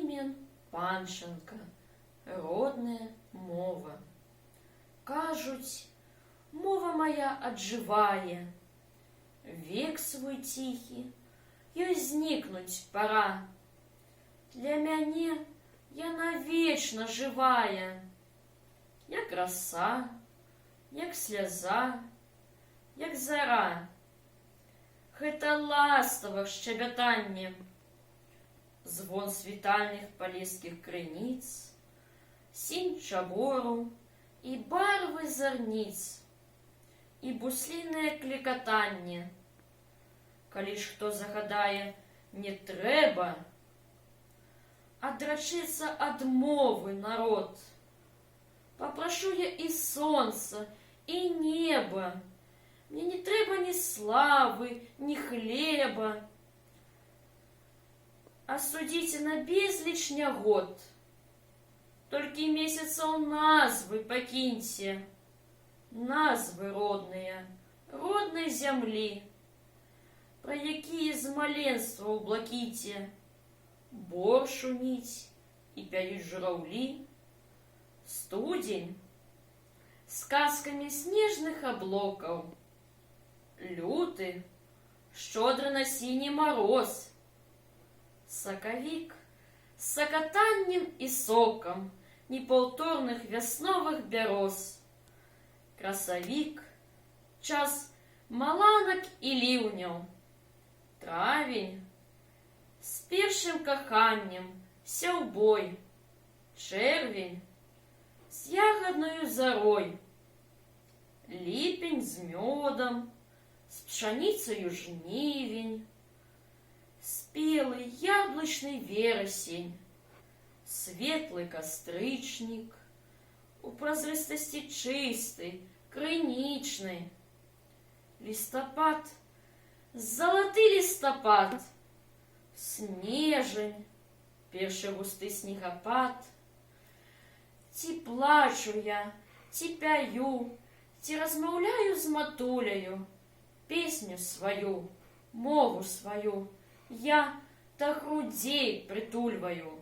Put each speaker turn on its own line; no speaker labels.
Сімен Панченка. Родная мова. Кажуть, мова моя аджывае. Век свой ціхі, ёй знікнуць пора. Для мяне яна вечна жывая. Як раса, як сляза, як зара. Гэта ластава шчабятанне. Звон світальных палескіх крыніц, сінь чабору і барвы зарніц, і буслінае клікатанне. Калі ж хто загадае не трэба, адрачыцца ад мовы народ. Папрашу я і сонца, і неба. Мне не трэба ні славы, ні хлеба. Асудзіце на безліч нягод. Толькі месяцаў назвы пакіньце. Назвы родныя, роднай зямлі, пра якія з маленства ў блакіце. Бор шуміць і пяюць жураўлі. Студзень з казкамі снежных аблокаў. Люты шчодры на сіні мароз. Сакавік з сакатаннем і сокам непаўторных вясновых бяроз. Красавік час маланак і ліўняў. Травень з першым каханнем сяўбой. Чэрвень з ягаднаю зарой. Ліпень з мёдам, з пшаніцаю жнівень. Спелый яблычный верасень, светлый кастрычнік, у празрыстасці чысты, крынічны. Лістапад, залаты лістапад, снежень, першы густы снегапад. Ці плачу я, ці пяю, ці размаўляю з матуляю, песню сваю, мову сваю я да грудзей прытульваю.